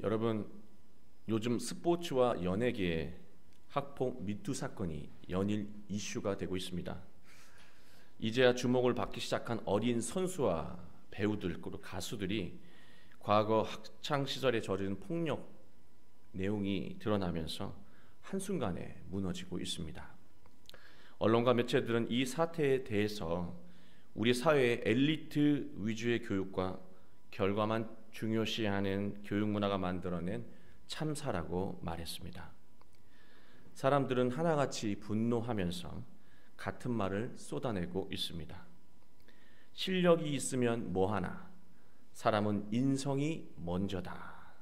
여러분, 요즘 스포츠와 연예계에 학폭 미투 사건이 연일 이슈가 되고 있습니다. 이제야 주목을 받기 시작한 어린 선수와 배우들 그리고 가수들이 과거 학창 시절에 저지른 폭력 내용이 드러나면서 한순간에 무너지고 있습니다. 언론과 매체들은 이 사태에 대해서 우리 사회의 엘리트 위주의 교육과 결과만 중요시하는 교육 문화가 만들어낸 참사라고 말했습니다. 사람들은 하나같이 분노하면서 같은 말을 쏟아내고 있습니다. 실력이 있으면 뭐하나, 사람은 인성이 먼저다.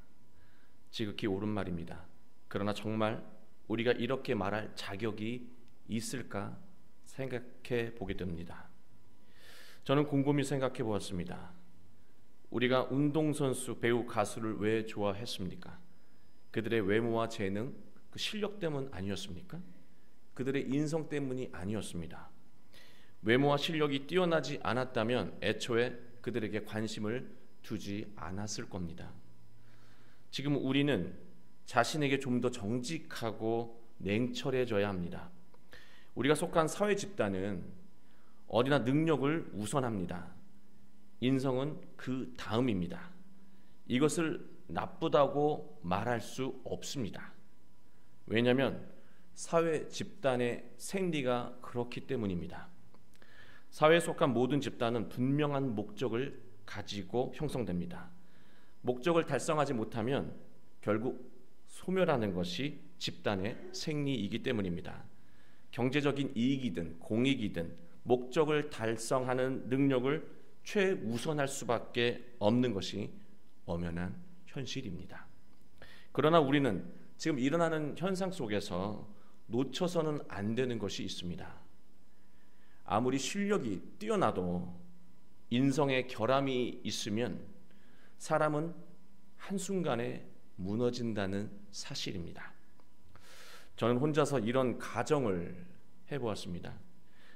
지극히 옳은 말입니다. 그러나 정말 우리가 이렇게 말할 자격이 있을까 생각해 보게 됩니다. 저는 곰곰이 생각해 보았습니다. 우리가 운동선수, 배우, 가수를 왜 좋아했습니까? 그들의 외모와 재능, 그 실력 때문 아니었습니까? 그들의 인성 때문이 아니었습니다. 외모와 실력이 뛰어나지 않았다면 애초에 그들에게 관심을 두지 않았을 겁니다. 지금 우리는 자신에게 좀 더 정직하고 냉철해져야 합니다. 우리가 속한 사회 집단은 어디나 능력을 우선합니다. 인성은 그 다음입니다. 이것을 나쁘다고 말할 수 없습니다. 왜냐하면 사회 집단의 생리가 그렇기 때문입니다. 사회에 속한 모든 집단은 분명한 목적을 가지고 형성됩니다. 목적을 달성하지 못하면 결국 소멸하는 것이 집단의 생리이기 때문입니다. 경제적인 이익이든 공익이든 목적을 달성하는 능력을 최우선할 수밖에 없는 것이 엄연한 현실입니다. 그러나 우리는 지금 일어나는 현상 속에서 놓쳐서는 안 되는 것이 있습니다. 아무리 실력이 뛰어나도 인성에 결함이 있으면 사람은 한순간에 무너진다는 사실입니다. 저는 혼자서 이런 가정을 해보았습니다.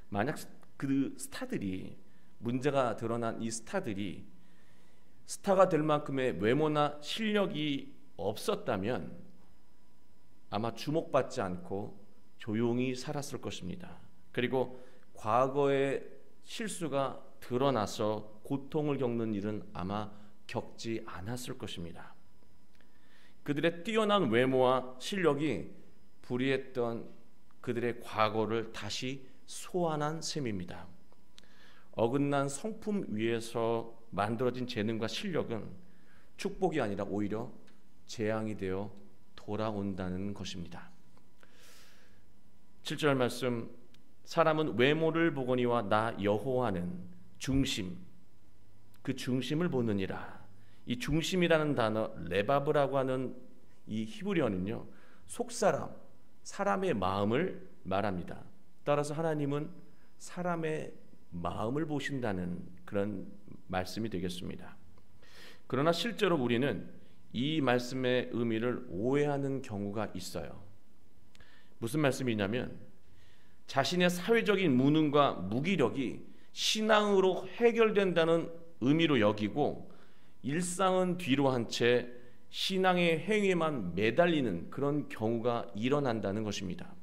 만약 그 스타들이, 문제가 드러난 이 스타들이 스타가 될 만큼의 외모나 실력이 없었다면 아마 주목받지 않고 조용히 살았을 것입니다. 그리고 과거의 실수가 드러나서 고통을 겪는 일은 아마 겪지 않았을 것입니다. 그들의 뛰어난 외모와 실력이 불의했던 그들의 과거를 다시 소환한 셈입니다. 어긋난 성품 위에서 만들어진 재능과 실력은 축복이 아니라 오히려 재앙이 되어 돌아온다는 것입니다. 7절 말씀, 사람은 외모를 보거니와 나 여호와는 중심, 그 중심을 보느니라. 이 중심이라는 단어, 레바브라고 하는 이 히브리어는요, 속사람, 사람의 마음을 말합니다. 따라서 하나님은 사람의 마음을 보신다는 그런 말씀이 되겠습니다. 그러나 실제로 우리는 이 말씀의 의미를 오해하는 경우가 있어요. 무슨 말씀이냐면 자신의 사회적인 무능과 무기력이 신앙으로 해결된다는 의미로 여기고 일상은 뒤로 한 채 신앙의 행위에만 매달리는 그런 경우가 일어난다는 것입니다.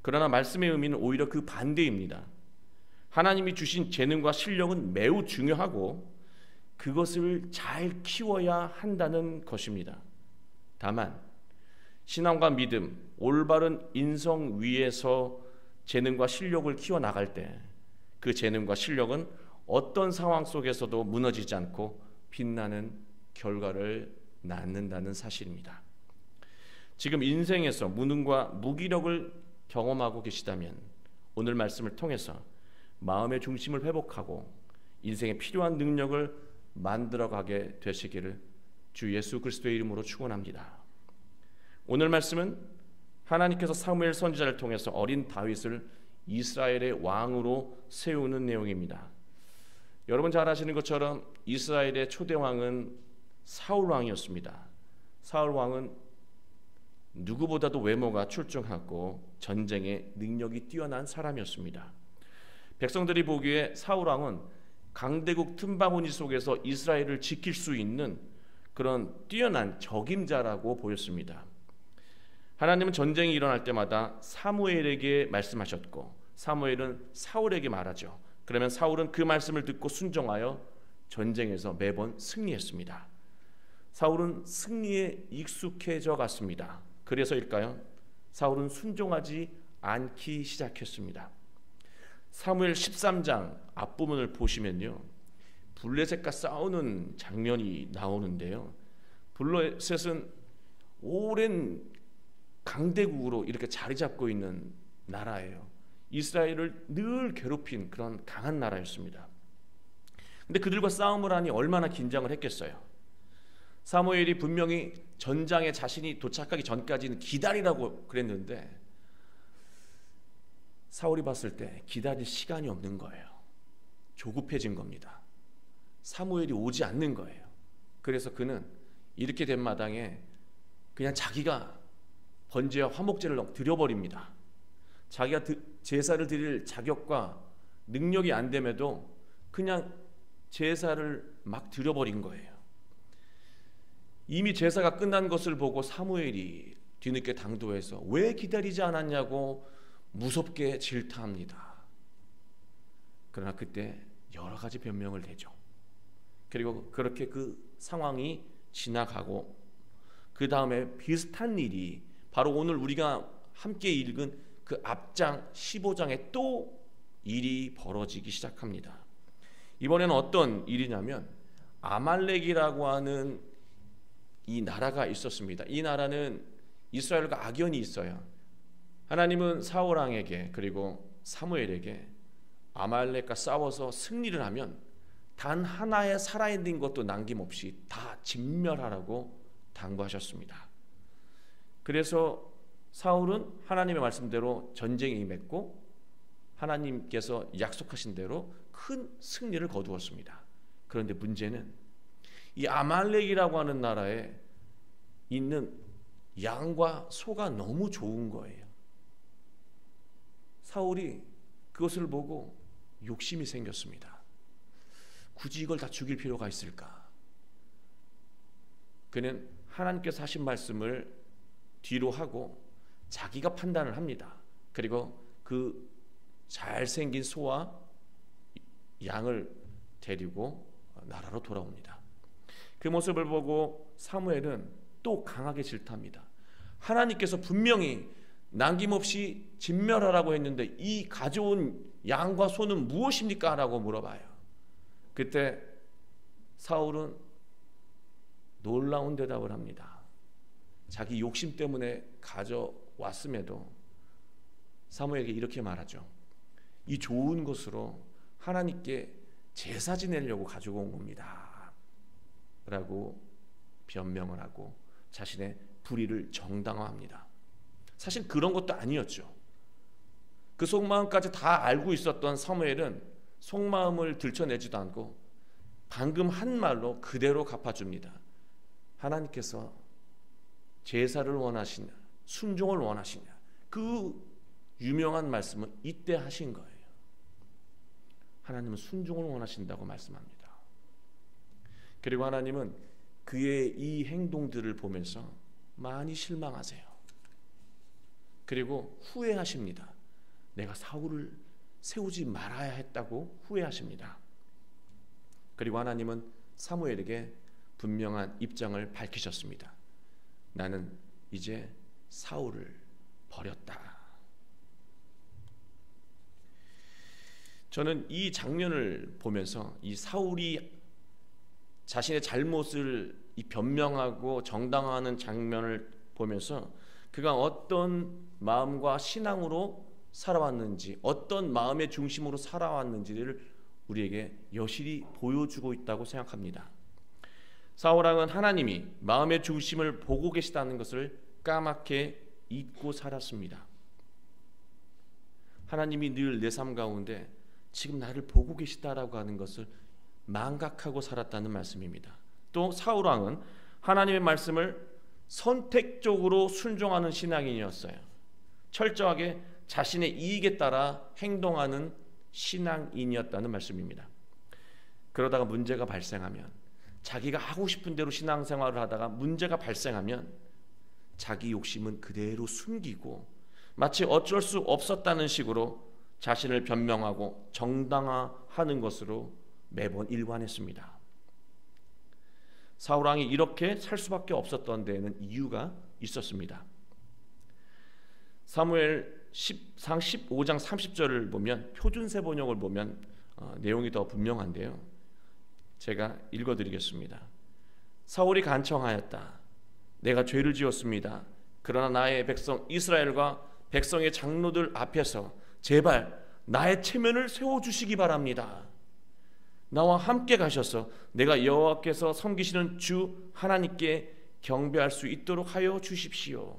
그러나 말씀의 의미는 오히려 그 반대입니다. 하나님이 주신 재능과 실력은 매우 중요하고 그것을 잘 키워야 한다는 것입니다. 다만 신앙과 믿음, 올바른 인성 위에서 재능과 실력을 키워나갈 때 그 재능과 실력은 어떤 상황 속에서도 무너지지 않고 빛나는 결과를 낳는다는 사실입니다. 지금 인생에서 무능과 무기력을 경험하고 계시다면 오늘 말씀을 통해서 마음의 중심을 회복하고 인생에 필요한 능력을 만들어가게 되시기를 주 예수 그리스도의 이름으로 축원합니다. 오늘 말씀은 하나님께서 사무엘 선지자를 통해서 어린 다윗을 이스라엘의 왕으로 세우는 내용입니다. 여러분 잘 아시는 것처럼 이스라엘의 초대 왕은 사울 왕이었습니다. 사울 왕은 누구보다도 외모가 출중하고 전쟁에 능력이 뛰어난 사람이었습니다. 백성들이 보기에 사울 왕은 강대국 틈바구니 속에서 이스라엘을 지킬 수 있는 그런 뛰어난 적임자라고 보였습니다. 하나님은 전쟁이 일어날 때마다 사무엘에게 말씀하셨고 사무엘은 사울에게 말하죠. 그러면 사울은 그 말씀을 듣고 순종하여 전쟁에서 매번 승리했습니다. 사울은 승리에 익숙해져 갔습니다. 그래서일까요? 사울은 순종하지 않기 시작했습니다. 사무엘 13장 앞부분을 보시면요, 블레셋과 싸우는 장면이 나오는데요, 블레셋은 오랜 강대국으로 이렇게 자리 잡고 있는 나라예요. 이스라엘을 늘 괴롭힌 그런 강한 나라였습니다. 근데 그들과 싸움을 하니 얼마나 긴장을 했겠어요. 사무엘이 분명히 전장에 자신이 도착하기 전까지는 기다리라고 그랬는데 사울이 봤을 때 기다릴 시간이 없는 거예요. 조급해진 겁니다. 사무엘이 오지 않는 거예요. 그래서 그는 이렇게 된 마당에 그냥 자기가 번제와 화목제를 드려버립니다. 자기가 제사를 드릴 자격과 능력이 안 됨에도 그냥 제사를 막 드려버린 거예요. 이미 제사가 끝난 것을 보고 사무엘이 뒤늦게 당도해서 왜 기다리지 않았냐고 무섭게 질타합니다. 그러나 그때 여러 가지 변명을 대죠. 그리고 그렇게 그 상황이 지나가고 그 다음에 비슷한 일이 바로 오늘 우리가 함께 읽은 그 앞장 15장에 또 일이 벌어지기 시작합니다. 이번에는 어떤 일이냐면 아말렉이라고 하는 이 나라가 있었습니다. 이 나라는 이스라엘과 악연이 있어요. 하나님은 사울 왕에게 그리고 사무엘에게 아말렉과 싸워서 승리를 하면 단 하나의 살아있는 것도 남김없이 다 진멸하라고 당부하셨습니다. 그래서 사울은 하나님의 말씀대로 전쟁에 임했고 하나님께서 약속하신 대로 큰 승리를 거두었습니다. 그런데 문제는 이 아말렉이라고 하는 나라에 있는 양과 소가 너무 좋은 거예요. 사울이 그것을 보고 욕심이 생겼습니다. 굳이 이걸 다 죽일 필요가 있을까? 그는 하나님께서 하신 말씀을 뒤로 하고 자기가 판단을 합니다. 그리고 그 잘생긴 소와 양을 데리고 나라로 돌아옵니다. 그 모습을 보고 사무엘은 또 강하게 질타합니다. 하나님께서 분명히 남김없이 진멸하라고 했는데 이 가져온 양과 소는 무엇입니까? 라고 물어봐요. 그때 사울은 놀라운 대답을 합니다. 자기 욕심 때문에 가져왔음에도 사무엘에게 이렇게 말하죠. 이 좋은 것으로 하나님께 제사 지내려고 가지고 온 겁니다. 라고 변명을 하고 자신의 불의를 정당화합니다. 사실 그런 것도 아니었죠. 그 속마음까지 다 알고 있었던 사무엘은 속마음을 들춰내지도 않고 방금 한 말로 그대로 갚아줍니다. 하나님께서 제사를 원하시냐, 순종을 원하시냐, 그 유명한 말씀은 이때 하신 거예요. 하나님은 순종을 원하신다고 말씀합니다. 그리고 하나님은 그의 이 행동들을 보면서 많이 실망하세요. 그리고 후회하십니다. 내가 사울을 세우지 말아야 했다고 후회하십니다. 그리고 하나님은 사무엘에게 분명한 입장을 밝히셨습니다. 나는 이제 사울을 버렸다. 저는 이 장면을 보면서 이 사울이 자신의 잘못을 변명하고 정당화하는 장면을 보면서 그가 어떤 마음과 신앙으로 살아왔는지, 어떤 마음의 중심으로 살아왔는지를 우리에게 여실히 보여주고 있다고 생각합니다. 사울 왕은 하나님이 마음의 중심을 보고 계시다는 것을 까맣게 잊고 살았습니다. 하나님이 늘 내 삶 가운데 지금 나를 보고 계시다라고 하는 것을 망각하고 살았다는 말씀입니다. 또 사울 왕은 하나님의 말씀을 선택적으로 순종하는 신앙인이었어요. 철저하게 자신의 이익에 따라 행동하는 신앙인이었다는 말씀입니다. 그러다가 문제가 발생하면 자기가 하고 싶은 대로 신앙생활을 하다가 문제가 발생하면 자기 욕심은 그대로 숨기고 마치 어쩔 수 없었다는 식으로 자신을 변명하고 정당화하는 것으로 매번 일관했습니다. 사울왕이 이렇게 살 수밖에 없었던 데에는 이유가 있었습니다. 사무엘상 15장 30절을 보면, 표준세 번역을 보면 내용이 더 분명한데요. 제가 읽어드리겠습니다. 사울이 간청하였다. 내가 죄를 지었습니다. 그러나 나의 백성 이스라엘과 백성의 장로들 앞에서 제발 나의 체면을 세워주시기 바랍니다. 나와 함께 가셔서 내가 여호와께서 섬기시는 주 하나님께 경배할 수 있도록 하여 주십시오.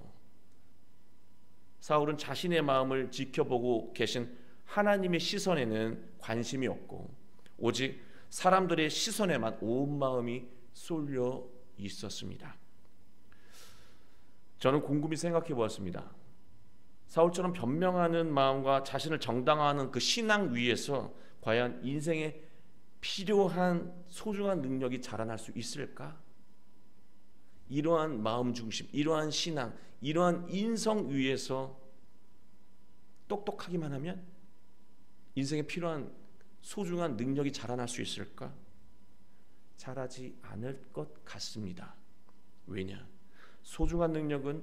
사울은 자신의 마음을 지켜보고 계신 하나님의 시선에는 관심이 없고 오직 사람들의 시선에만 온 마음이 쏠려 있었습니다. 저는 곰곰이 생각해 보았습니다. 사울처럼 변명하는 마음과 자신을 정당화하는 그 신앙 위에서 과연 인생에 필요한 소중한 능력이 자라날 수 있을까? 이러한 마음 중심, 이러한 신앙, 이러한 인성 위에서 똑똑하기만 하면 인생에 필요한 소중한 능력이 자라날 수 있을까? 자라지 않을 것 같습니다. 왜냐? 소중한 능력은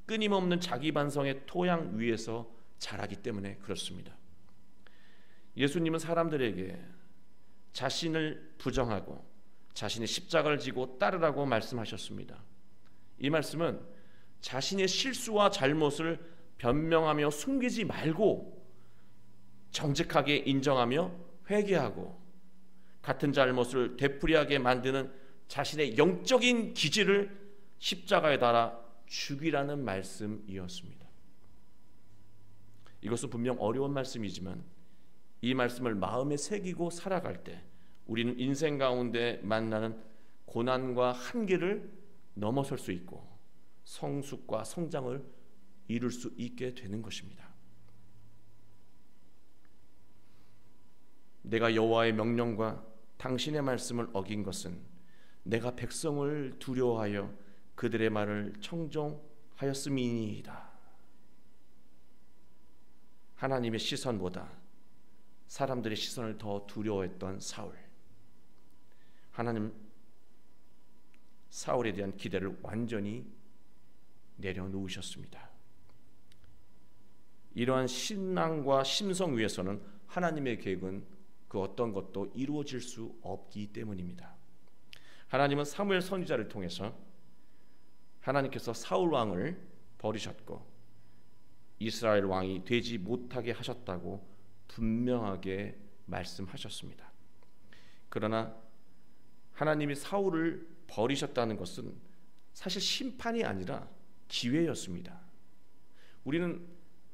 끊임없는 자기 반성의 토양 위에서 자라기 때문에 그렇습니다. 예수님은 사람들에게 자신을 부정하고 자신의 십자가를 지고 따르라고 말씀하셨습니다. 이 말씀은 자신의 실수와 잘못을 변명하며 숨기지 말고 정직하게 인정하며 회개하고 같은 잘못을 되풀이하게 만드는 자신의 영적인 기질을 십자가에 달아 죽이라는 말씀이었습니다. 이것은 분명 어려운 말씀이지만 이 말씀을 마음에 새기고 살아갈 때 우리는 인생 가운데 만나는 고난과 한계를 넘어설 수 있고 성숙과 성장을 이룰 수 있게 되는 것입니다. 내가 여호와의 명령과 당신의 말씀을 어긴 것은 내가 백성을 두려워하여 그들의 말을 청종하였음이니이다. 하나님의 시선보다 사람들의 시선을 더 두려워했던 사울. 하나님 사울에 대한 기대를 완전히 내려놓으셨습니다. 이러한 신앙과 심성 위에서는 하나님의 계획은 그 어떤 것도 이루어질 수 없기 때문입니다. 하나님은 사무엘 선지자를 통해서 하나님께서 사울 왕을 버리셨고 이스라엘 왕이 되지 못하게 하셨다고 분명하게 말씀하셨습니다. 그러나 하나님이 사울을 버리셨다는 것은 사실 심판이 아니라 기회였습니다. 우리는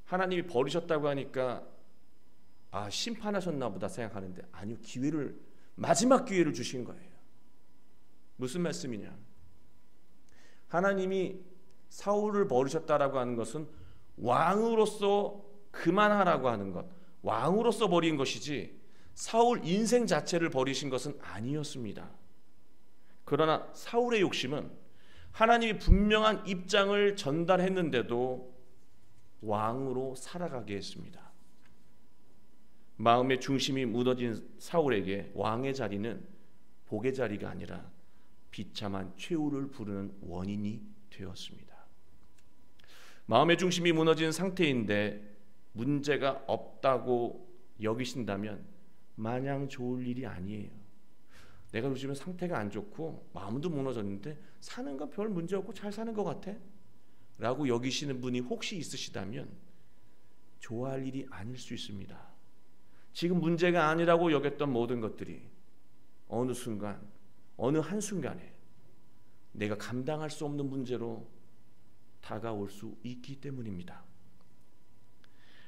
하나님이 버리셨다고 하니까 심판하셨나 보다 생각하는데 아니요, 마지막 기회를 주신 거예요. 무슨 말씀이냐? 하나님이 사울을 버리셨다라고 하는 것은 왕으로서 그만하라고 하는 것, 왕으로서 버린 것이지 사울 인생 자체를 버리신 것은 아니었습니다. 그러나 사울의 욕심은 하나님이 분명한 입장을 전달했는데도 왕으로 살아가게 했습니다. 마음의 중심이 무너진 사울에게 왕의 자리는 복의 자리가 아니라 비참한 최후를 부르는 원인이 되었습니다. 마음의 중심이 무너진 상태인데 문제가 없다고 여기신다면 마냥 좋을 일이 아니에요. 내가 요즘에 상태가 안 좋고 마음도 무너졌는데 사는 건 별 문제 없고 잘 사는 것 같아 라고 여기시는 분이 혹시 있으시다면 좋아할 일이 아닐 수 있습니다. 지금 문제가 아니라고 여겼던 모든 것들이 어느 순간, 어느 한순간에 내가 감당할 수 없는 문제로 다가올 수 있기 때문입니다.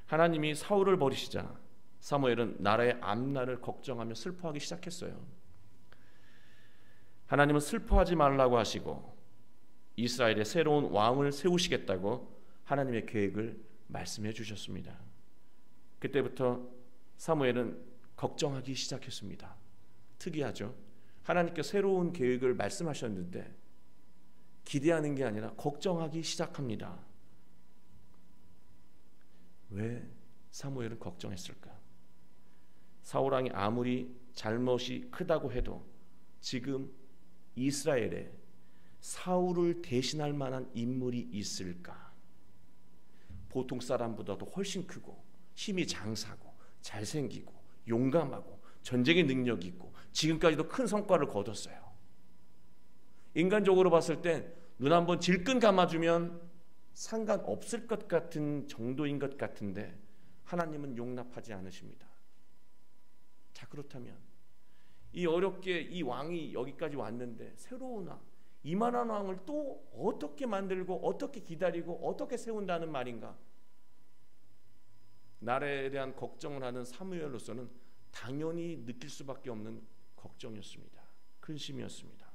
하나님이 사울을 버리시자 사무엘은 나라의 앞날을 걱정하며 슬퍼하기 시작했어요. 하나님은 슬퍼하지 말라고 하시고 이스라엘의 새로운 왕을 세우시겠다고 하나님의 계획을 말씀해 주셨습니다. 그때부터 사무엘은 걱정하기 시작했습니다. 특이하죠. 하나님께 새로운 계획을 말씀하셨는데 기대하는 게 아니라 걱정하기 시작합니다. 왜 사무엘은 걱정했을까? 사울 왕이 아무리 잘못이 크다고 해도 지금 이스라엘에 사울을 대신할 만한 인물이 있을까? 보통 사람보다도 훨씬 크고 힘이 장사고 잘생기고 용감하고 전쟁의 능력이 있고 지금까지도 큰 성과를 거뒀어요. 인간적으로 봤을 땐 눈 한번 질끈 감아주면 상관없을 것 같은 정도인 것 같은데 하나님은 용납하지 않으십니다. 자, 그렇다면 이 어렵게 이 왕이 여기까지 왔는데 새로운 왕, 이만한 왕을 또 어떻게 만들고 어떻게 기다리고 어떻게 세운다는 말인가? 나라에 대한 걱정을 하는 사무엘로서는 당연히 느낄 수밖에 없는 걱정이었습니다. 근심이었습니다.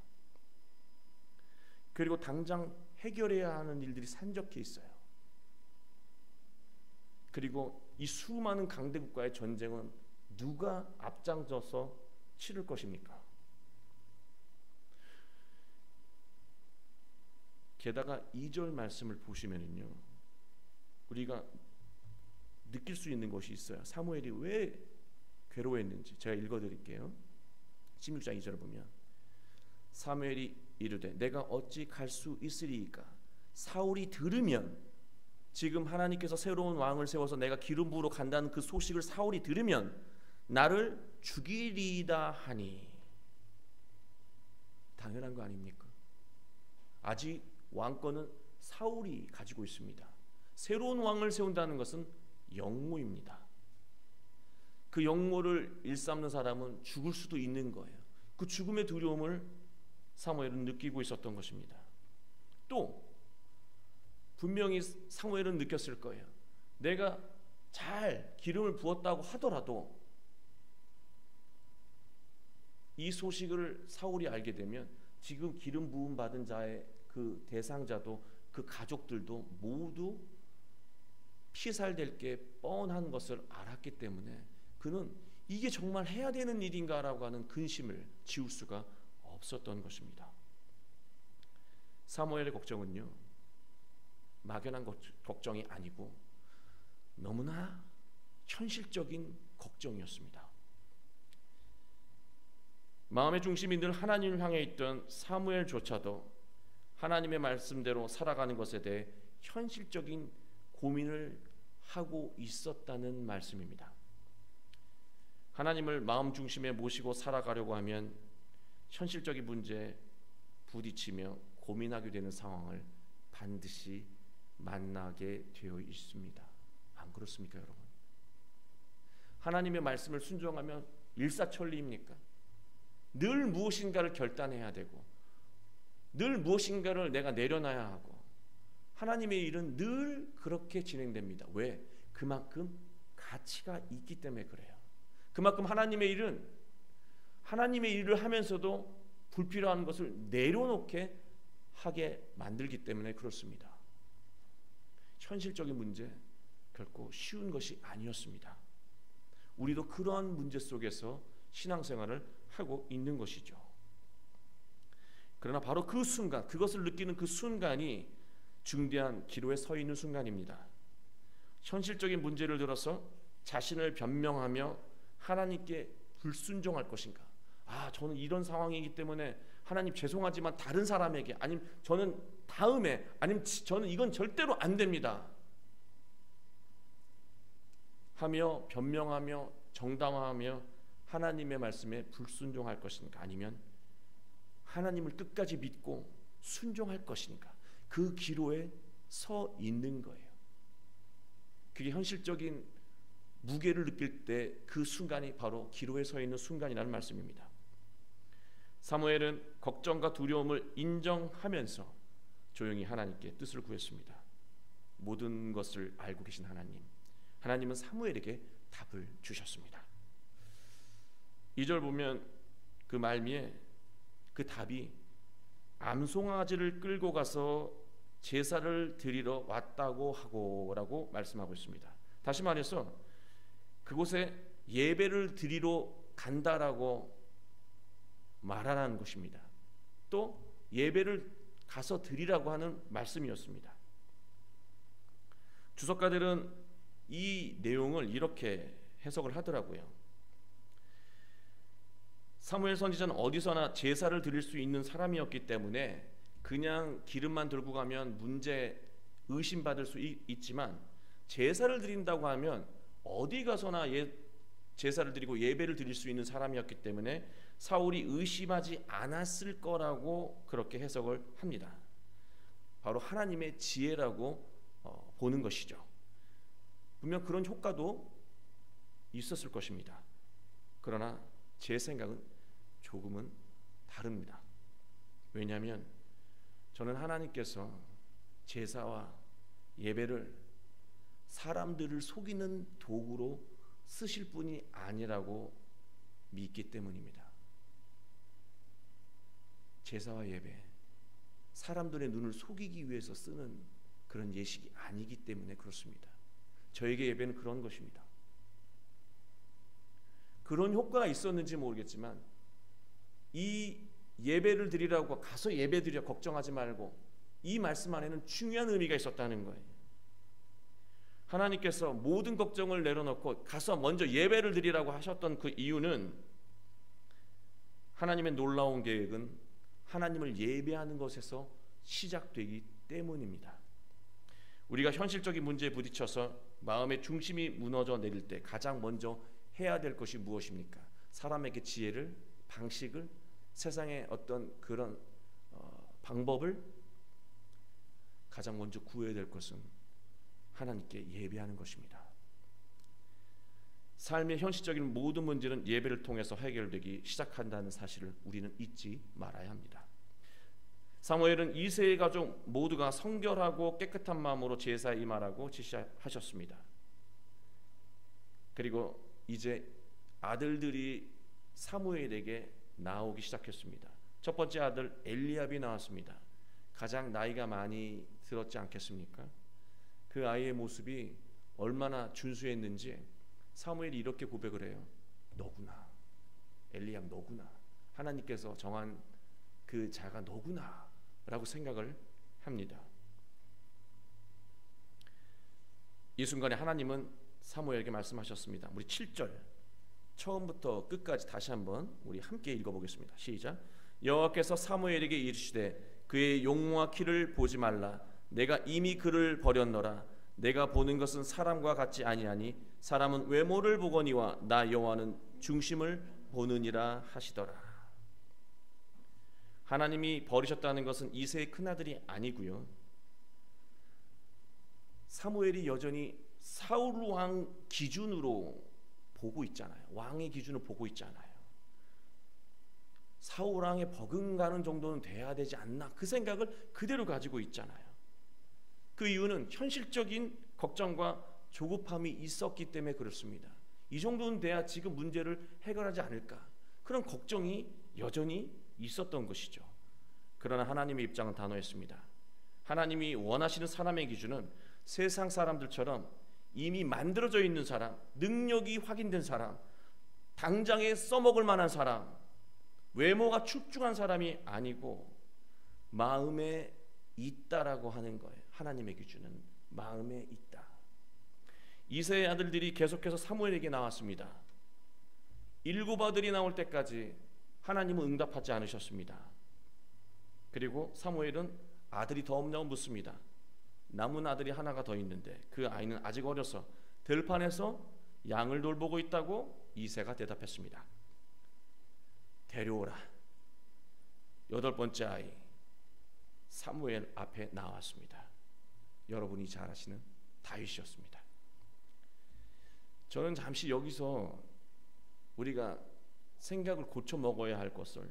그리고 당장 해결해야 하는 일들이 산적해 있어요. 그리고 이 수많은 강대국과의 전쟁은 누가 앞장서서 치를 것입니까? 게다가 2절 말씀을 보시면은요, 우리가 느낄 수 있는 것이 있어요. 사무엘이 왜 괴로워했는지 제가 읽어드릴게요. 16장 2절을 보면 사무엘이 이르되 내가 어찌 갈 수 있으리이까? 사울이 들으면, 지금 하나님께서 새로운 왕을 세워서 내가 기름 부으러 간다는 그 소식을 사울이 들으면 나를 죽이리다 하니. 당연한 거 아닙니까? 아직 왕권은 사울이 가지고 있습니다. 새로운 왕을 세운다는 것은 역모입니다. 그 역모를 일삼는 사람은 죽을 수도 있는 거예요. 그 죽음의 두려움을 사무엘은 느끼고 있었던 것입니다. 또 분명히 사무엘은 느꼈을 거예요. 내가 잘 기름을 부었다고 하더라도 이 소식을 사울이 알게 되면 지금 기름 부음 받은 자의 그 대상자도 그 가족들도 모두 피살될 게 뻔한 것을 알았기 때문에 그는 이게 정말 해야 되는 일인가라고 하는 근심을 지울 수가 없었던 것입니다. 사무엘의 걱정은요, 막연한 걱정이 아니고 너무나 현실적인 걱정이었습니다. 마음의 중심이 늘 하나님을 향해 있던 사무엘조차도 하나님의 말씀대로 살아가는 것에 대해 현실적인 고민을 하고 있었다는 말씀입니다. 하나님을 마음 중심에 모시고 살아가려고 하면 현실적인 문제에 부딪히며 고민하게 되는 상황을 반드시 만나게 되어 있습니다. 안 그렇습니까, 여러분? 하나님의 말씀을 순종하면 일사천리입니까? 늘 무엇인가를 결단해야 되고 늘 무엇인가를 내가 내려놔야 하고 하나님의 일은 늘 그렇게 진행됩니다. 왜? 그만큼 가치가 있기 때문에 그래요. 그만큼 하나님의 일은 하나님의 일을 하면서도 불필요한 것을 내려놓게 하게 만들기 때문에 그렇습니다. 현실적인 문제 결코 쉬운 것이 아니었습니다. 우리도 그러한 문제 속에서 신앙생활을 하고 있는 것이죠. 그러나 바로 그 순간, 그것을 느끼는 그 순간이 중대한 기로에 서 있는 순간입니다. 현실적인 문제를 들어서 자신을 변명하며 하나님께 불순종할 것인가? 저는 이런 상황이기 때문에 하나님 죄송하지만 다른 사람에게, 아니면 저는 다음에, 아니면 저는 이건 절대로 안 됩니다 하며 변명하며 정당화하며 하나님의 말씀에 불순종할 것인가? 아니면 하나님을 끝까지 믿고 순종할 것인가? 그 기로에 서 있는 거예요. 그게 현실적인 무게를 느낄 때 그 순간이 바로 기로에 서 있는 순간이라는 말씀입니다. 사무엘은 걱정과 두려움을 인정하면서 조용히 하나님께 뜻을 구했습니다. 모든 것을 알고 계신 하나님은 사무엘에게 답을 주셨습니다. 2절 보면 그 말미에 그 답이 암송아지를 끌고 가서 제사를 드리러 왔다고 하고라고 말씀하고 있습니다. 다시 말해서 그곳에 예배를 드리러 간다라고 말하라는 것입니다. 또 예배를 가서 드리라고 하는 말씀이었습니다. 주석가들은 이 내용을 이렇게 해석을 하더라고요. 사무엘 선지자는 어디서나 제사를 드릴 수 있는 사람이었기 때문에 그냥 기름만 들고 가면 의심받을 수 있지만, 제사를 드린다고 하면 어디 가서나 제사를 드리고 예배를 드릴 수 있는 사람이었기 때문에 사울이 의심하지 않았을 거라고 그렇게 해석을 합니다. 바로 하나님의 지혜라고 보는 것이죠. 분명 그런 효과도 있었을 것입니다. 그러나 제 생각은 조금은 다릅니다. 왜냐하면 저는 하나님께서 제사와 예배를 사람들을 속이는 도구로 쓰실 분이 아니라고 믿기 때문입니다. 제사와 예배, 사람들의 눈을 속이기 위해서 쓰는 그런 예식이 아니기 때문에 그렇습니다. 저에게 예배는 그런 것입니다. 그런 효과가 있었는지 모르겠지만 이 예배를 드리라고 가서 예배 드려 걱정하지 말고, 이 말씀 안에는 중요한 의미가 있었다는 거예요. 하나님께서 모든 걱정을 내려놓고 가서 먼저 예배를 드리라고 하셨던 그 이유는, 하나님의 놀라운 계획은 하나님을 예배하는 것에서 시작되기 때문입니다. 우리가 현실적인 문제에 부딪혀서 마음의 중심이 무너져 내릴 때 가장 먼저 해야 될 것이 무엇입니까? 사람에게 지혜를, 방식을, 세상의 어떤 그런 방법을 가장 먼저 구해야 될 것은 하나님께 예배하는 것입니다. 삶의 현실적인 모든 문제는 예배를 통해서 해결되기 시작한다는 사실을 우리는 잊지 말아야 합니다. 사무엘은 이새의 가족 모두가 성결하고 깨끗한 마음으로 제사에 임하라고 지시하셨습니다. 그리고 이제 아들들이 사무엘에게 나오기 시작했습니다. 첫 번째 아들 엘리압이 나왔습니다. 가장 나이가 많이 들었지 않겠습니까? 그 아이의 모습이 얼마나 준수했는지 사무엘이 이렇게 고백을 해요. 너구나, 엘리압 너구나, 하나님께서 정한 그 자가 너구나 라고 생각을 합니다. 이 순간에 하나님은 사무엘에게 말씀하셨습니다. 우리 7절 처음부터 끝까지 다시 한번 우리 함께 읽어보겠습니다. 시작. 여호와께서 사무엘에게 이르시되 그의 용모와 키를 보지 말라. 내가 이미 그를 버렸노라. 내가 보는 것은 사람과 같지 아니하니 사람은 외모를 보거니와 나 여호와는 중심을 보느니라 하시더라. 하나님이 버리셨다는 것은 이새의 큰아들이 아니고요, 사무엘이 여전히 사울 왕 기준으로 보고 있잖아요. 왕의 기준을 보고 있잖아요. 사울 왕에 버금가는 정도는 돼야 되지 않나, 그 생각을 그대로 가지고 있잖아요. 그 이유는 현실적인 걱정과 조급함이 있었기 때문에 그렇습니다. 이 정도는 돼야 지금 문제를 해결하지 않을까, 그런 걱정이 여전히 있었던 것이죠. 그러나 하나님의 입장은 단호했습니다. 하나님이 원하시는 사람의 기준은 세상 사람들처럼 이미 만들어져 있는 사람, 능력이 확인된 사람, 당장에 써먹을 만한 사람, 외모가 출중한 사람이 아니고 마음에 있다라고 하는 거예요. 하나님의 기준은 마음에 있다. 이새의 아들들이 계속해서 사무엘에게 나왔습니다. 7 아들이 나올 때까지 하나님은 응답하지 않으셨습니다. 그리고 사무엘은 아들이 더 없냐고 묻습니다. 남은 아들이 하나가 더 있는데 그 아이는 아직 어려서 들판에서 양을 돌보고 있다고 이새가 대답했습니다. 데려오라. 8번째 아이 사무엘 앞에 나왔습니다. 여러분이 잘 아시는 다윗이었습니다. 저는 잠시 여기서 우리가 생각을 고쳐 먹어야 할 것을,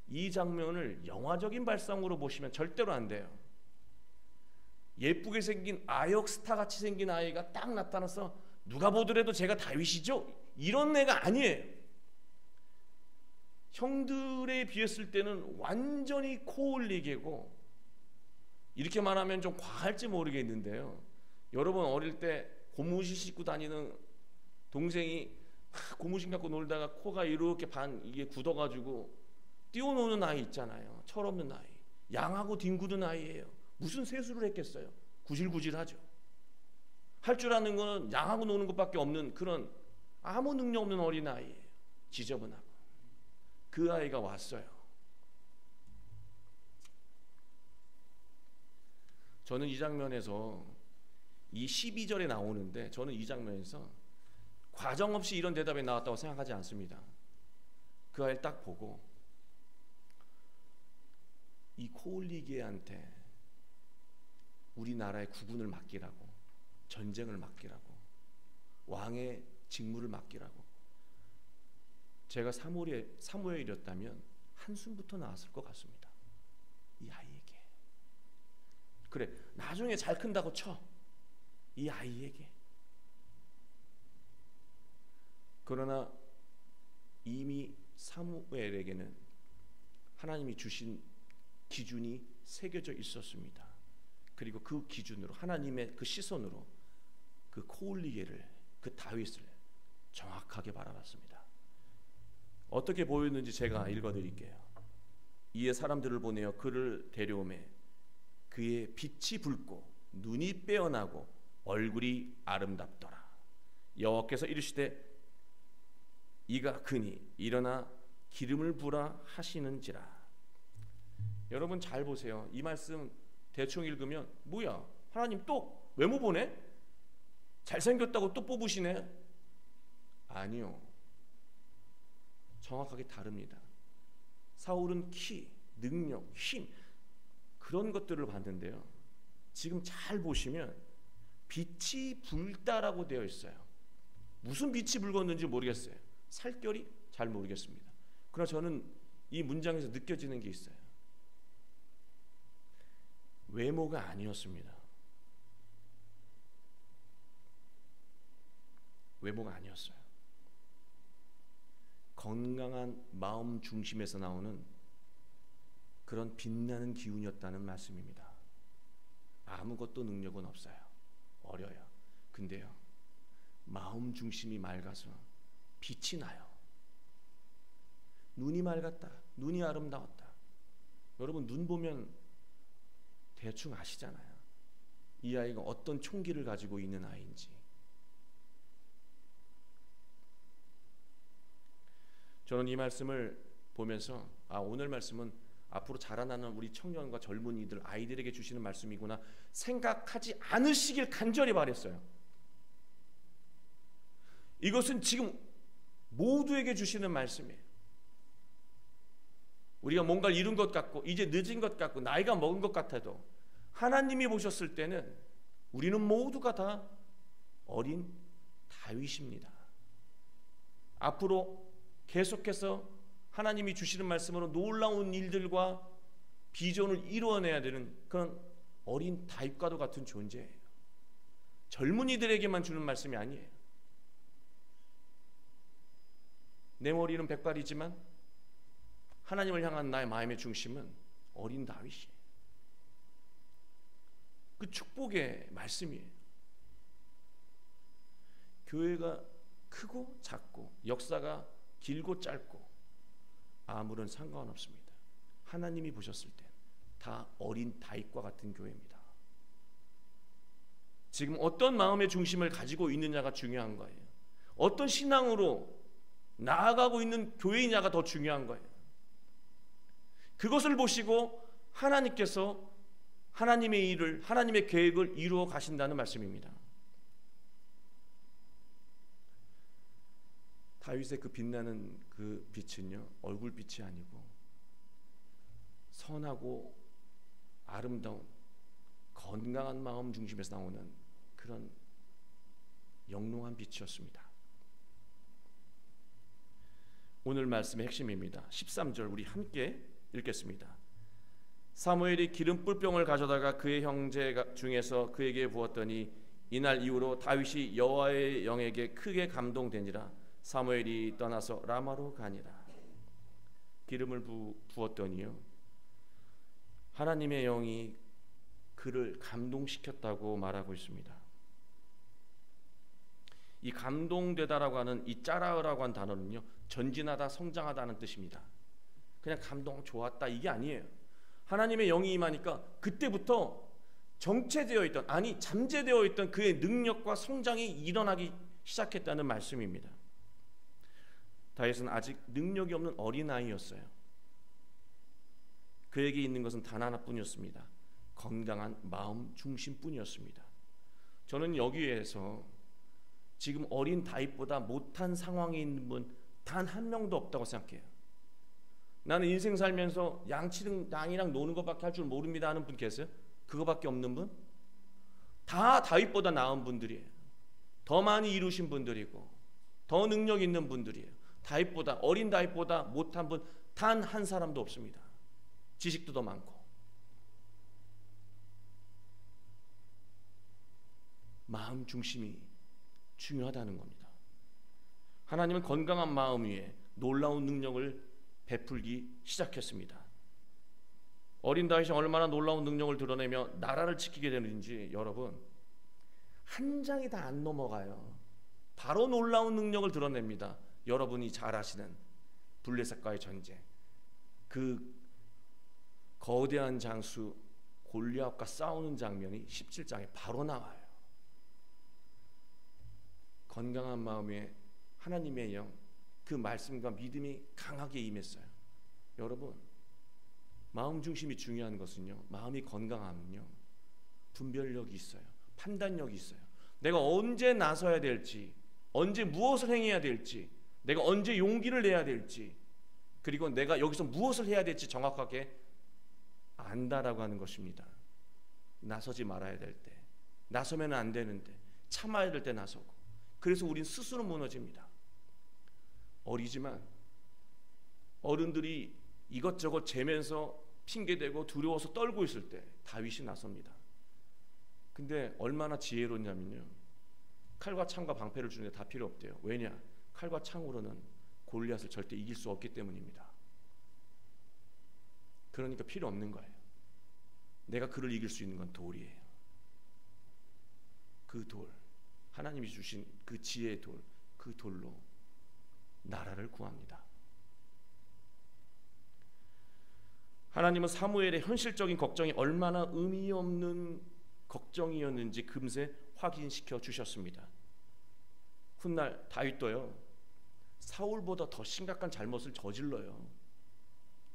이 장면을 영화적인 발상으로 보시면 절대로 안 돼요. 예쁘게 생긴 아역 스타같이 생긴 아이가 딱 나타나서 누가 보더라도 제가 다윗이죠? 이런 애가 아니에요. 형들에 비했을 때는 완전히 코 올리개고, 이렇게 말하면 좀 과할지 모르겠는데요, 여러분 어릴 때 고무신 신고 다니는 동생이 고무신 갖고 놀다가 코가 이렇게 이게 굳어가지고 뛰어노는 아이 있잖아요. 철없는 아이. 양하고 뒹구는 아이예요. 무슨 세수를 했겠어요? 구질구질하죠. 할 줄 아는 거는 양하고 노는 것밖에 없는 그런 아무 능력 없는 어린아이예요. 지저분하고. 그 아이가 왔어요. 저는 이 장면에서 이 12절에 나오는데 저는 이 장면에서 과정 없이 이런 대답이 나왔다고 생각하지 않습니다. 그 아이를 딱 보고 이 코올리게한테 우리나라의 국군을 맡기라고, 전쟁을 맡기라고, 왕의 직무를 맡기라고. 제가 사무엘이었다면 한숨부터 나왔을 것 같습니다. 이 아이에게. 그래, 나중에 잘 큰다고 쳐. 이 아이에게. 그러나 이미 사무엘에게는 하나님이 주신 기준이 새겨져 있었습니다. 그리고 그 기준으로 하나님의 그 시선으로 그 코올리게를, 그 다윗을 정확하게 바라봤습니다. 어떻게 보였는지 제가 읽어드릴게요. 이에 사람들을 보내어 그를 데려오매 그의 빛이 붉고 눈이 빼어나고 얼굴이 아름답더라. 여호와께서 이르시되 이가 그니 일어나 기름을 부라 하시는지라. 여러분 잘 보세요. 이 말씀 대충 읽으면 뭐야? 하나님 또 외모 보내? 잘생겼다고 또 뽑으시네? 아니요. 정확하게 다릅니다. 사울은 키, 능력, 힘 그런 것들을 봤는데요. 지금 잘 보시면 빛이 붉다라고 되어 있어요. 무슨 빛이 붉었는지 모르겠어요. 살결이 잘 모르겠습니다. 그러나 저는 이 문장에서 느껴지는 게 있어요. 외모가 아니었습니다. 외모가 아니었어요. 건강한 마음 중심에서 나오는 그런 빛나는 기운이었다는 말씀입니다. 아무것도 능력은 없어요. 어려요. 근데요, 마음 중심이 맑아서 빛이 나요. 눈이 맑았다. 눈이 아름다웠다. 여러분 눈 보면 대충 아시잖아요. 이 아이가 어떤 총기를 가지고 있는 아이인지. 저는 이 말씀을 보면서 오늘 말씀은 앞으로 자라나는 우리 청년과 젊은이들, 아이들에게 주시는 말씀이구나 생각하지 않으시길 간절히 바랬어요. 이것은 지금 모두에게 주시는 말씀이에요. 우리가 뭔가를 이룬 것 같고 이제 늦은 것 같고 나이가 먹은 것 같아도 하나님이 보셨을 때는 우리는 모두가 다 어린 다윗입니다. 앞으로 계속해서 하나님이 주시는 말씀으로 놀라운 일들과 비전을 이루어내야 되는 그런 어린 다윗과도 같은 존재예요. 젊은이들에게만 주는 말씀이 아니에요. 내 머리는 백발이지만 하나님을 향한 나의 마음의 중심은 어린 다윗이에요. 그 축복의 말씀이에요. 교회가 크고 작고 역사가 길고 짧고 아무런 상관없습니다. 하나님이 보셨을 때 다 어린 다윗과 같은 교회입니다. 지금 어떤 마음의 중심을 가지고 있느냐가 중요한 거예요. 어떤 신앙으로 나아가고 있는 교회이냐가 더 중요한 거예요. 그것을 보시고 하나님께서 하나님의 일을, 하나님의 계획을 이루어 가신다는 말씀입니다. 다윗의 그 빛나는 그 빛은요, 얼굴빛이 아니고 선하고 아름다운 건강한 마음 중심에서 나오는 그런 영롱한 빛이었습니다. 오늘 말씀의 핵심입니다. 13절 우리 함께 읽겠습니다. 사무엘이 기름 뿔병을 가져다가 그의 형제 중에서 그에게 부었더니 이날 이후로 다윗이 여호와의 영에게 크게 감동되니라. 사무엘이 떠나서 라마로 가니라. 기름을 부었더니요, 하나님의 영이 그를 감동시켰다고 말하고 있습니다. 이 감동되다라고 하는 이 짜라으라고 하는 단어는요, 전진하다, 성장하다는 뜻입니다. 그냥 감동 좋았다 이게 아니에요. 하나님의 영이 임하니까 그때부터 정체되어 있던, 아니 잠재되어 있던 그의 능력과 성장이 일어나기 시작했다는 말씀입니다. 다윗은 아직 능력이 없는 어린아이였어요. 그에게 있는 것은 단 하나뿐이었습니다. 건강한 마음 중심뿐이었습니다. 저는 여기에서 지금 어린 다윗보다 못한 상황에 있는 분 단 한 명도 없다고 생각해요. 나는 인생 살면서 양이랑 노는 것밖에 할 줄 모릅니다 하는 분 계세요? 그거밖에 없는 분? 다 다윗보다 나은 분들이에요. 더 많이 이루신 분들이고 더 능력 있는 분들이에요. 어린 다윗보다 못한 분 단 한 사람도 없습니다. 지식도 더 많고. 마음 중심이 중요하다는 겁니다. 하나님은 건강한 마음 위에 놀라운 능력을 베풀기 시작했습니다. 어린 다윗이 얼마나 놀라운 능력을 드러내며 나라를 지키게 되는지 여러분 한 장이 다 안 넘어가요. 바로 놀라운 능력을 드러냅니다. 여러분이 잘 아시는 블레셋과의 전쟁, 그 거대한 장수 골리앗과 싸우는 장면이 17장에 바로 나와요. 건강한 마음에 하나님의 영, 그 말씀과 믿음이 강하게 임했어요. 여러분, 마음 중심이 중요한 것은요, 마음이 건강하면요 분별력이 있어요. 판단력이 있어요. 내가 언제 나서야 될지, 언제 무엇을 행해야 될지, 내가 언제 용기를 내야 될지, 그리고 내가 여기서 무엇을 해야 될지 정확하게 안다라고 하는 것입니다. 나서지 말아야 될 때, 나서면 안 되는데, 참아야 될 때 나서고. 그래서 우린 스스로 무너집니다. 어리지만 어른들이 이것저것 재면서 핑계대고 두려워서 떨고 있을 때 다윗이 나섭니다. 근데 얼마나 지혜롭냐면요, 칼과 창과 방패를 주는데 다 필요 없대요. 왜냐? 칼과 창으로는 골리앗을 절대 이길 수 없기 때문입니다. 그러니까 필요 없는 거예요. 내가 그를 이길 수 있는 건 돌이에요. 그 돌, 하나님이 주신 그 지혜의 돌, 그 돌로 나라를 구합니다. 하나님은 사무엘의 현실적인 걱정이 얼마나 의미 없는 걱정이었는지 금세 확인시켜 주셨습니다. 훗날 다윗도요, 사울보다 더 심각한 잘못을 저질러요.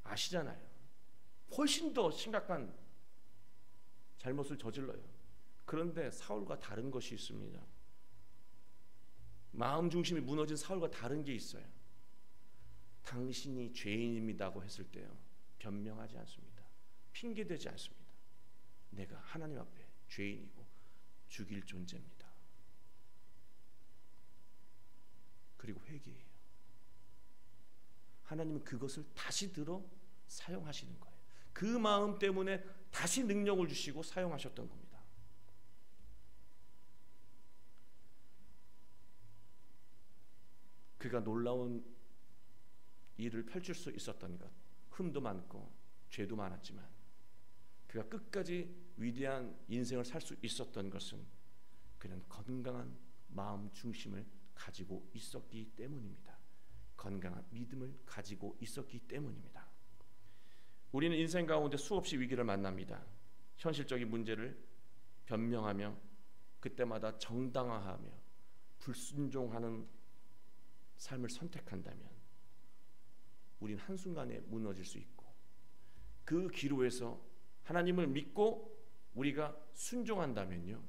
아시잖아요. 훨씬 더 심각한 잘못을 저질러요. 그런데 사울과 다른 것이 있습니다. 마음 중심이 무너진 사울과 다른 게 있어요. 당신이 죄인입니다고 했을 때요, 변명하지 않습니다. 핑계대지 않습니다. 내가 하나님 앞에 죄인이고 죽일 존재입니다. 그리고 회개해요. 하나님은 그것을 다시 들어 사용하시는 거예요. 그 마음 때문에 다시 능력을 주시고 사용하셨던 겁니다. 그가 놀라운 일을 펼칠 수 있었던 것, 흠도 많고 죄도 많았지만 그가 끝까지 위대한 인생을 살 수 있었던 것은 그는 건강한 마음 중심을 가지고 있었기 때문입니다. 건강한 믿음을 가지고 있었기 때문입니다. 우리는 인생 가운데 수없이 위기를 만납니다. 현실적인 문제를 변명하며 그때마다 정당화하며 불순종하는 삶을 선택한다면 우린 한순간에 무너질 수 있고, 그 기로에서 하나님을 믿고 우리가 순종한다면요,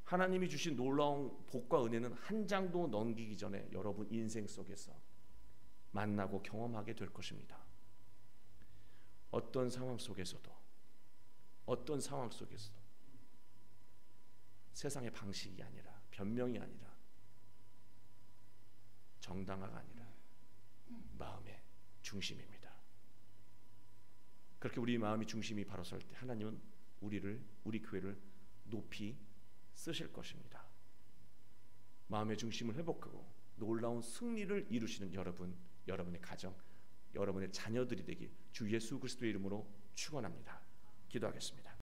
하나님이 주신 놀라운 복과 은혜는 한 장도 넘기기 전에 여러분 인생 속에서 만나고 경험하게 될 것입니다. 어떤 상황 속에서도 세상의 방식이 아니라, 변명이 아니라, 정당화가 아니라 마음의 중심입니다. 그렇게 우리 마음의 중심이 바로 설 때 하나님은 우리 교회를 높이 쓰실 것입니다. 마음의 중심을 회복하고 놀라운 승리를 이루시는 여러분, 여러분의 가정, 여러분의 자녀들이 되길 주 예수 그리스도의 이름으로 축원합니다. 기도하겠습니다.